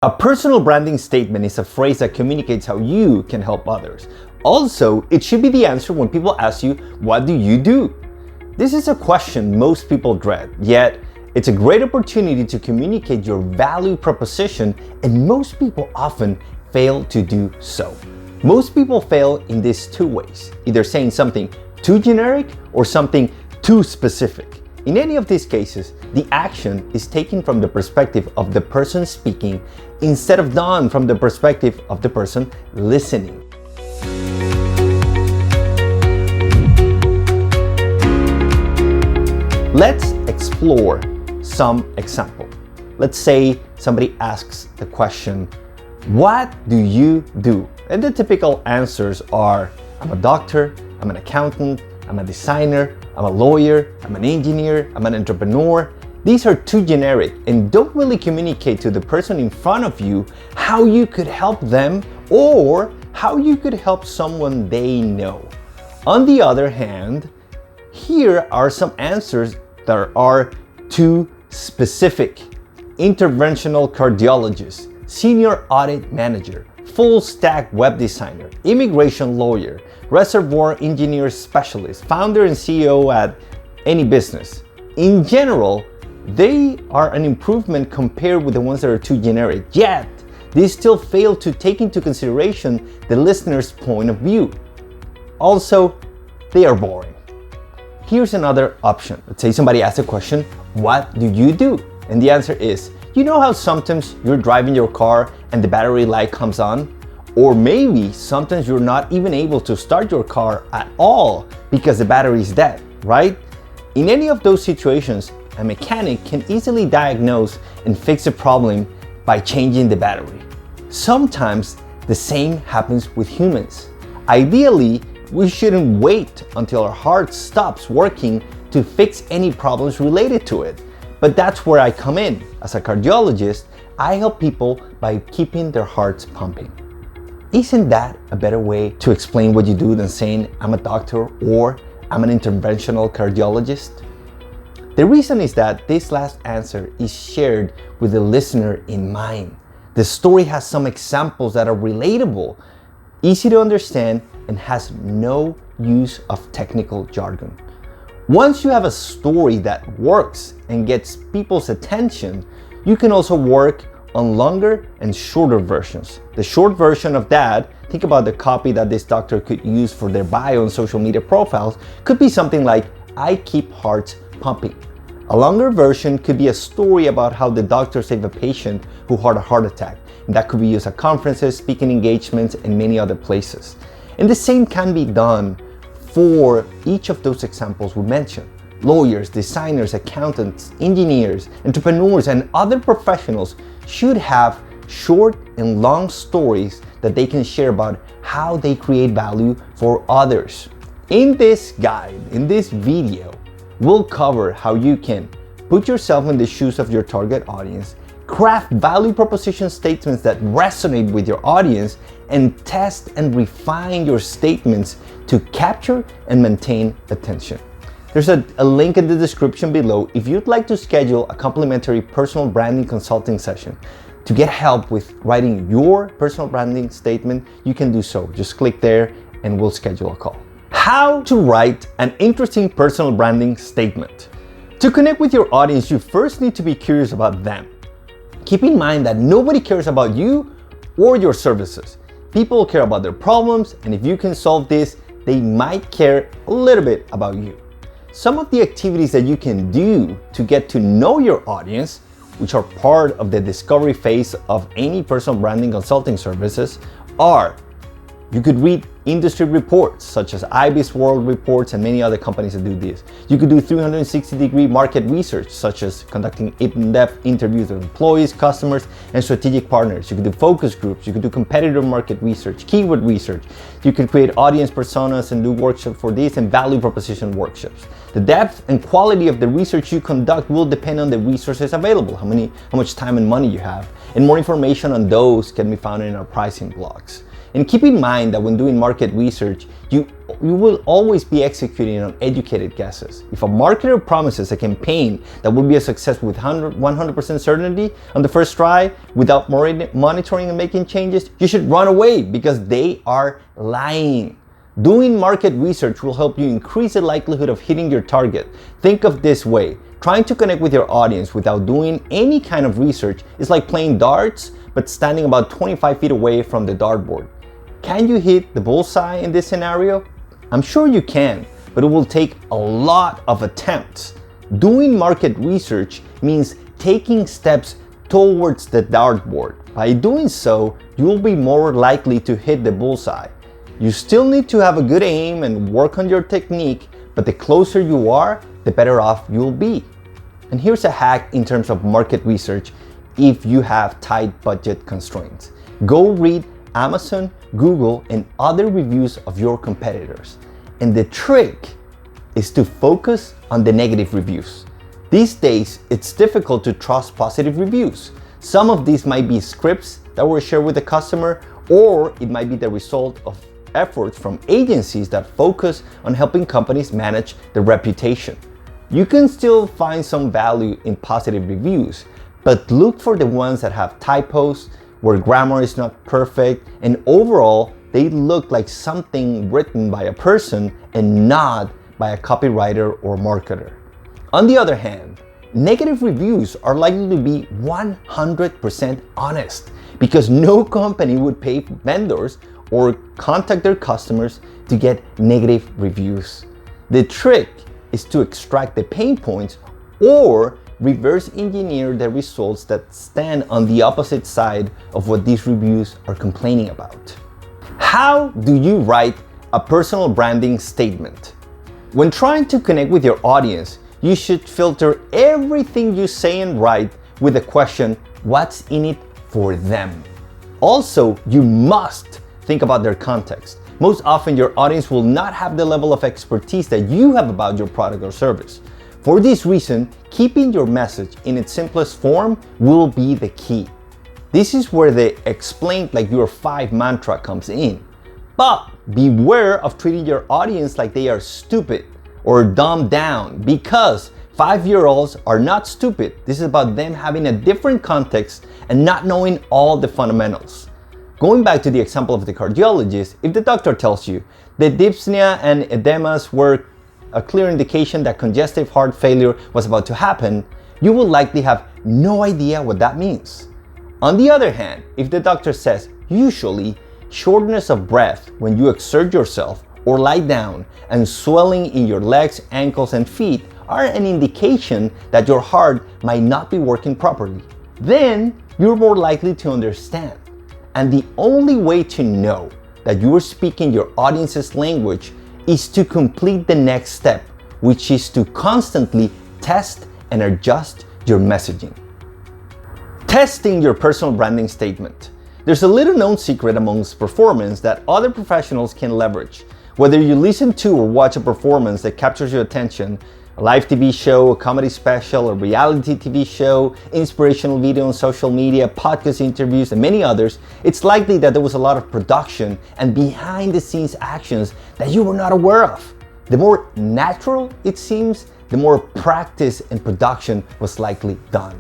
A personal branding statement is a phrase that communicates how you can help others. Also, it should be the answer when people ask you, what do you do? This is a question most people dread, yet it's a great opportunity to communicate your value proposition, and most people often fail to do so. Most people fail in these two ways, either saying something too generic or something too specific. In any of these cases, the action is taken from the perspective of the person speaking instead of done from the perspective of the person listening. Let's explore some example. Let's say somebody asks the question, what do you do? And the typical answers are, I'm a doctor, I'm an accountant, I'm a designer, I'm a lawyer, I'm an engineer, I'm an entrepreneur. These are too generic and don't really communicate to the person in front of you how you could help them or how you could help someone they know. On the other hand, here are some answers that are too specific. Interventional cardiologist, senior audit manager, full stack web designer, immigration lawyer, reservoir engineer specialist, founder and CEO at any business. In general, they are an improvement compared with the ones that are too generic, yet they still fail to take into consideration the listener's point of view. Also, they are boring. Here's another option. Let's say somebody asks a question, what do you do? And the answer is, you know how sometimes you're driving your car and the battery light comes on? Or maybe sometimes you're not even able to start your car at all because the battery is dead, right? In any of those situations, a mechanic can easily diagnose and fix a problem by changing the battery. Sometimes the same happens with humans. Ideally, we shouldn't wait until our heart stops working to fix any problems related to it. But that's where I come in. As a cardiologist, I help people by keeping their hearts pumping. Isn't that a better way to explain what you do than saying I'm a doctor or I'm an interventional cardiologist? The reason is that this last answer is shared with the listener in mind. The story has some examples that are relatable, easy to understand, and has no use of technical jargon. Once you have a story that works and gets people's attention, you can also work on longer and shorter versions. The short version of that, think about the copy that this doctor could use for their bio and social media profiles, could be something like, I keep hearts pumping. A longer version could be a story about how the doctor saved a patient who had a heart attack. And that could be used at conferences, speaking engagements, and many other places. And the same can be done for each of those examples we mentioned. Lawyers, designers, accountants, engineers, entrepreneurs, and other professionals should have short and long stories that they can share about how they create value for others. In this guide, in this video, we'll cover how you can put yourself in the shoes of your target audience, craft value proposition statements that resonate with your audience, and test and refine your statements to capture and maintain attention. There's a link in the description below if you'd like to schedule a complimentary personal branding consulting session. To get help with writing your personal branding statement, you can do so. Just click there and we'll schedule a call. How to write an interesting personal branding statement. To connect with your audience, you first need to be curious about them. Keep in mind that nobody cares about you or your services. People care about their problems, and if you can solve this, they might care a little bit about you. Some of the activities that you can do to get to know your audience, which are part of the discovery phase of any personal branding consulting services, are you could read industry reports such as IBIS World Reports and many other companies that do this. You could do 360-degree market research such as conducting in-depth interviews with employees, customers, and strategic partners. You could do focus groups. You could do competitor market research, keyword research. You could create audience personas and do workshops for this and value proposition workshops. The depth and quality of the research you conduct will depend on the resources available, how much time and money you have, and more information on those can be found in our pricing blogs. And keep in mind that when doing market research, you will always be executing on educated guesses. If a marketer promises a campaign that will be a success with 100% certainty on the first try without monitoring and making changes, you should run away because they are lying. Doing market research will help you increase the likelihood of hitting your target. Think of this way. Trying to connect with your audience without doing any kind of research is like playing darts but standing about 25 feet away from the dartboard. Can you hit the bullseye in this scenario? I'm sure you can, but it will take a lot of attempts. Doing market research means taking steps towards the dartboard. By doing so, you will be more likely to hit the bullseye. You still need to have a good aim and work on your technique, but the closer you are, the better off you'll be. And here's a hack in terms of market research if you have tight budget constraints. Go read Amazon, Google, and other reviews of your competitors. And the trick is to focus on the negative reviews. These days, it's difficult to trust positive reviews. Some of these might be scripts that were shared with the customer, or it might be the result of efforts from agencies that focus on helping companies manage their reputation. You can still find some value in positive reviews, but look for the ones that have typos, where grammar is not perfect, and overall, they look like something written by a person and not by a copywriter or marketer. On the other hand, negative reviews are likely to be 100% honest because no company would pay vendors or contact their customers to get negative reviews. The trick is to extract the pain points or reverse engineer the results that stand on the opposite side of what these reviews are complaining about. How do you write a personal branding statement? When trying to connect with your audience, you should filter everything you say and write with the question, what's in it for them? Also, you must think about their context. Most often, your audience will not have the level of expertise that you have about your product or service. For this reason, keeping your message in its simplest form will be the key. This is where the explain like you're five mantra comes in. But beware of treating your audience like they are stupid or dumbed down, because 5-year-olds are not stupid. This is about them having a different context and not knowing all the fundamentals. Going back to the example of the cardiologist, if the doctor tells you that dyspnea and edemas were a clear indication that congestive heart failure was about to happen, you will likely have no idea what that means. On the other hand, if the doctor says, usually, shortness of breath when you exert yourself or lie down and swelling in your legs, ankles, and feet are an indication that your heart might not be working properly, then you're more likely to understand. And the only way to know that you are speaking your audience's language is to complete the next step, which is to constantly test and adjust your messaging. Testing your personal branding statement. There's a little known secret amongst performance that other professionals can leverage. Whether you listen to or watch a performance that captures your attention, a live TV show, a comedy special, a reality TV show, inspirational video on social media, podcast interviews, and many others, it's likely that there was a lot of production and behind the scenes actions that you were not aware of. The more natural it seems, the more practice and production was likely done.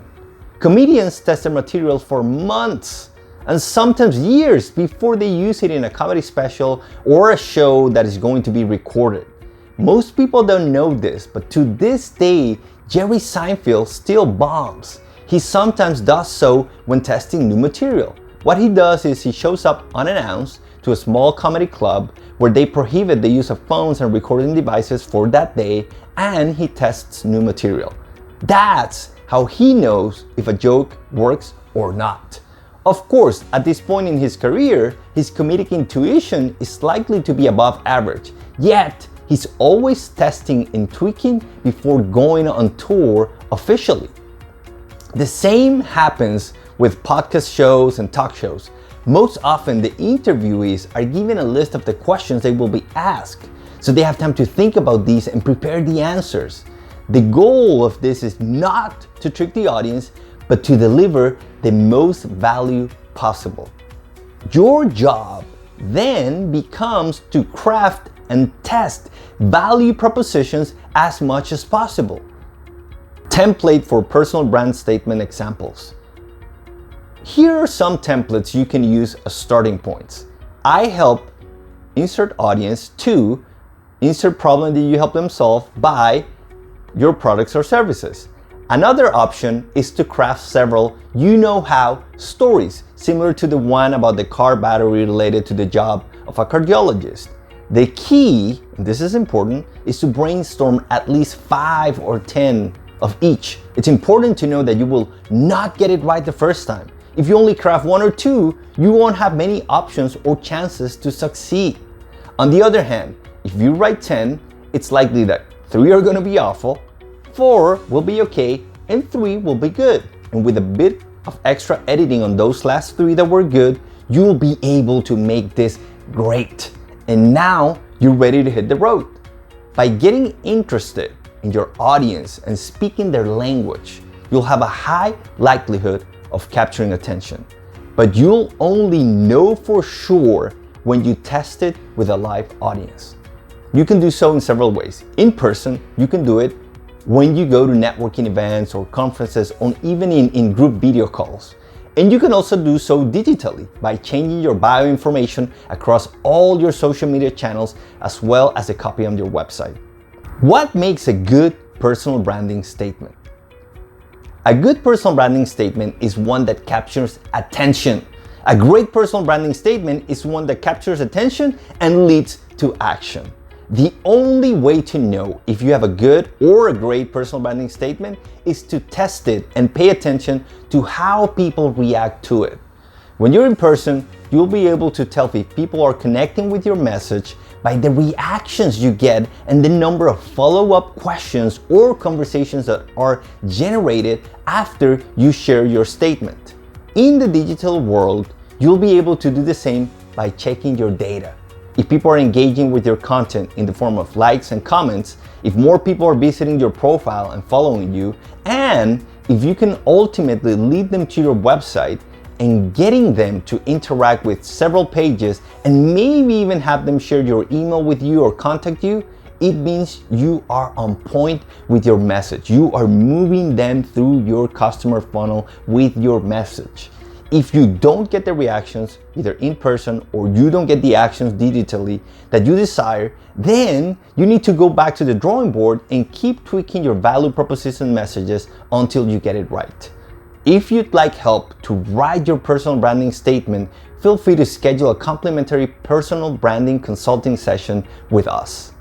Comedians test their material for months and sometimes years before they use it in a comedy special or a show that is going to be recorded. Most people don't know this, but to this day, Jerry Seinfeld still bombs. He sometimes does so when testing new material. What he does is he shows up unannounced to a small comedy club where they prohibit the use of phones and recording devices for that day, and he tests new material. That's how he knows if a joke works or not. Of course, at this point in his career, his comedic intuition is likely to be above average, yet he's always testing and tweaking before going on tour officially. The same happens with podcast shows and talk shows. Most often, the interviewees are given a list of the questions they will be asked, so they have time to think about these and prepare the answers. The goal of this is not to trick the audience, but to deliver the most value possible. Your job then becomes to craft and test value propositions as much as possible. Template for personal brand statement examples. Here are some templates you can use as starting points. I help insert audience to insert problem that you help them solve by your products or services. Another option is to craft several you-know-how stories, similar to the one about the car battery related to the job of a cardiologist. The key, and this is important, is to brainstorm at least 5 or 10 of each. It's important to know that you will not get it right the first time. If you only craft 1 or 2, you won't have many options or chances to succeed. On the other hand, if you write 10, it's likely that 3 are gonna be awful, 4 will be okay, and 3 will be good. And with a bit of extra editing on those last 3 that were good, you'll be able to make this great. And now you're ready to hit the road. By getting interested in your audience and speaking their language, you'll have a high likelihood of capturing attention. But you'll only know for sure when you test it with a live audience. You can do so in several ways. In person, you can do it when you go to networking events or conferences, or even in group video calls. And you can also do so digitally by changing your bio information across all your social media channels, as well as a copy on your website. What makes a good personal branding statement? A good personal branding statement is one that captures attention. A great personal branding statement is one that captures attention and leads to action. The only way to know if you have a good or a great personal branding statement is to test it and pay attention to how people react to it. When you're in person, you'll be able to tell if people are connecting with your message by the reactions you get and the number of follow-up questions or conversations that are generated after you share your statement. In the digital world, you'll be able to do the same by checking your data. If people are engaging with your content in the form of likes and comments, if more people are visiting your profile and following you, and if you can ultimately lead them to your website and getting them to interact with several pages and maybe even have them share your email with you or contact you, it means you are on point with your message. You are moving them through your customer funnel with your message. If you don't get the reactions, either in person or you don't get the actions digitally that you desire, then you need to go back to the drawing board and keep tweaking your value proposition messages until you get it right. If you'd like help to write your personal branding statement, feel free to schedule a complimentary personal branding consulting session with us.